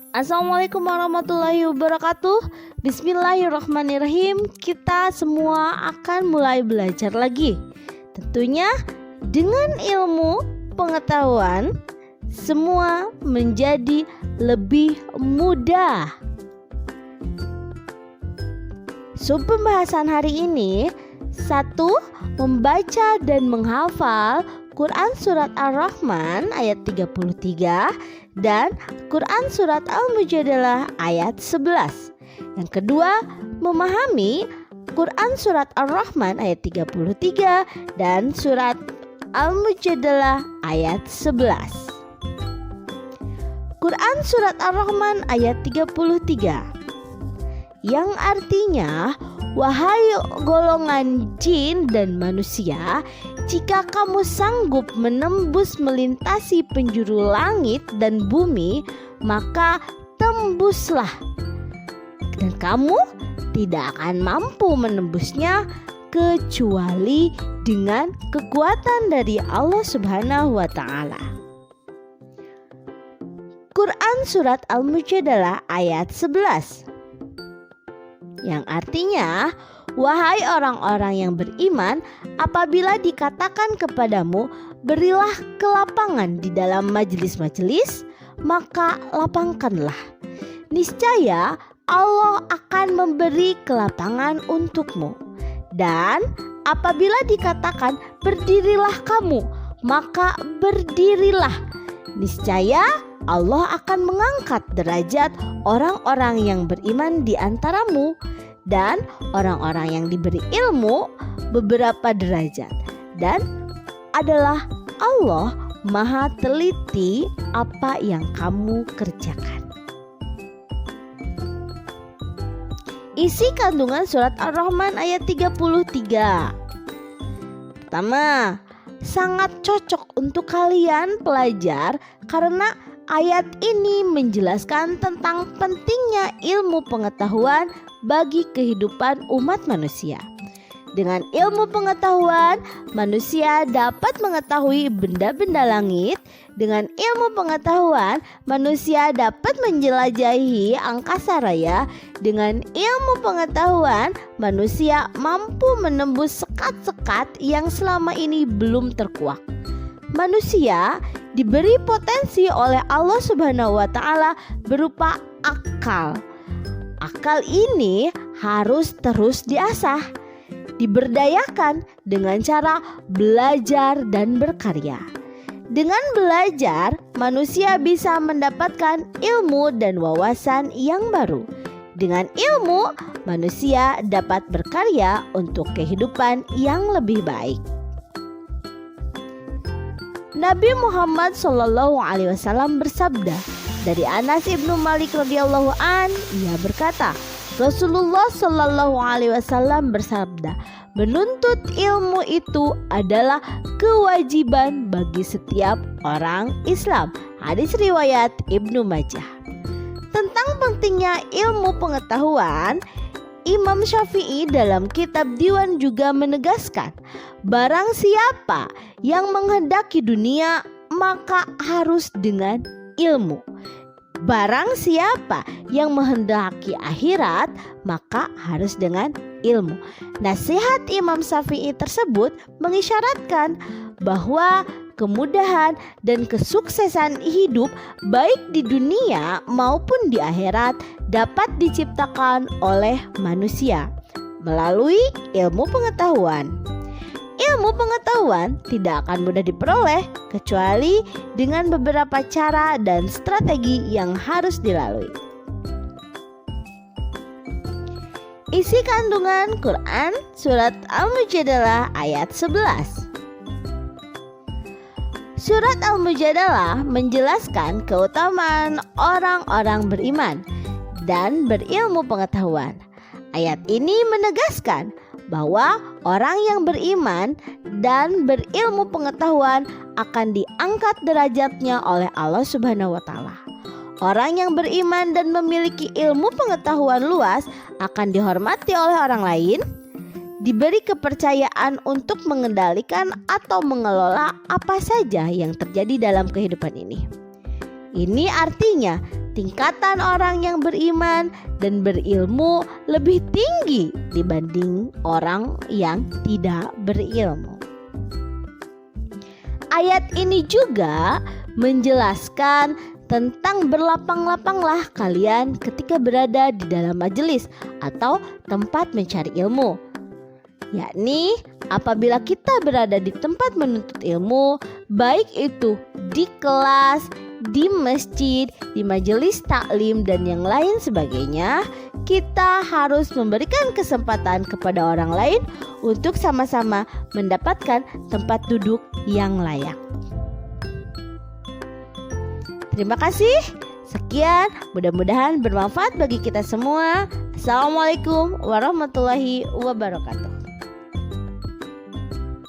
Assalamualaikum warahmatullahi wabarakatuh. Bismillahirrahmanirrahim. Kita semua akan mulai belajar lagi. Tentunya dengan ilmu pengetahuan semua menjadi lebih mudah. Sub pembahasan hari ini 1. Membaca dan menghafal Quran Surat Ar-Rahman ayat 33 dan Quran Surat Al-Mujadalah ayat 11. Yang kedua, memahami Quran Surat Ar-Rahman ayat 33 dan Surat Al-Mujadalah ayat 11. Quran Surat Ar-Rahman ayat 33 yang artinya, wahai golongan jin dan manusia, jika kamu sanggup menembus melintasi penjuru langit dan bumi, maka tembuslah. Dan kamu tidak akan mampu menembusnya kecuali dengan kekuatan dari Allah Subhanahu wa Ta'ala. Quran Surat Al-Mujadalah ayat 11 yang artinya, wahai orang-orang yang beriman, apabila dikatakan kepadamu, berilah kelapangan di dalam majelis-majelis, maka lapangkanlah. Niscaya Allah akan memberi kelapangan untukmu. Dan apabila dikatakan, berdirilah kamu, maka berdirilah. Niscaya Allah akan mengangkat derajat orang-orang yang beriman di antaramu dan orang-orang yang diberi ilmu beberapa derajat. Dan adalah Allah Maha teliti apa yang kamu kerjakan. Isi kandungan surat Ar-Rahman ayat 33. Pertama, sangat cocok untuk kalian pelajar karena ayat ini menjelaskan tentang pentingnya ilmu pengetahuan bagi kehidupan umat manusia. Dengan ilmu pengetahuan, manusia dapat mengetahui benda-benda langit. Dengan ilmu pengetahuan, manusia dapat menjelajahi angkasa raya. Dengan ilmu pengetahuan, manusia mampu menembus sekat-sekat yang selama ini belum terkuak. Manusia diberi potensi oleh Allah Subhanahu wa Ta'ala berupa akal. Akal ini harus terus diasah, diberdayakan dengan cara belajar dan berkarya. Dengan belajar, manusia bisa mendapatkan ilmu dan wawasan yang baru. Dengan ilmu, manusia dapat berkarya untuk kehidupan yang lebih baik. Nabi Muhammad SAW bersabda, dari Anas ibnu Malik radhiyallahu an, ia berkata, Rasulullah SAW bersabda, menuntut ilmu itu adalah kewajiban bagi setiap orang Islam. Hadis riwayat Ibnu Majah. Tentang pentingnya ilmu pengetahuan, Imam Syafi'i dalam kitab Diwan juga menegaskan, barang siapa yang menghendaki dunia maka harus dengan ilmu. Barang siapa yang menghendaki akhirat maka harus dengan ilmu. Nasihat Imam Syafi'i tersebut mengisyaratkan bahwa kemudahan dan kesuksesan hidup baik di dunia maupun di akhirat dapat diciptakan oleh manusia melalui ilmu pengetahuan. Ilmu pengetahuan tidak akan mudah diperoleh kecuali dengan beberapa cara dan strategi yang harus dilalui. Isi kandungan Quran Surat Al-Mujadalah ayat 11. Surat Al-Mujadalah menjelaskan keutamaan orang-orang beriman dan berilmu pengetahuan. Ayat ini menegaskan bahwa orang yang beriman dan berilmu pengetahuan akan diangkat derajatnya oleh Allah Subhanahu wa Ta'ala. Orang yang beriman dan memiliki ilmu pengetahuan luas akan dihormati oleh orang lain, diberi kepercayaan untuk mengendalikan atau mengelola apa saja yang terjadi dalam kehidupan ini. Ini artinya tingkatan orang yang beriman dan berilmu lebih tinggi dibanding orang yang tidak berilmu. Ayat ini juga menjelaskan tentang berlapang-lapanglah kalian ketika berada di dalam majelis atau tempat mencari ilmu. Yakni apabila kita berada di tempat menuntut ilmu, baik itu di kelas, di masjid, di majelis taklim dan yang lain sebagainya, kita harus memberikan kesempatan kepada orang lain untuk sama-sama mendapatkan tempat duduk yang layak. Terima kasih. Sekian, mudah-mudahan bermanfaat bagi kita semua. Assalamualaikum warahmatullahi wabarakatuh.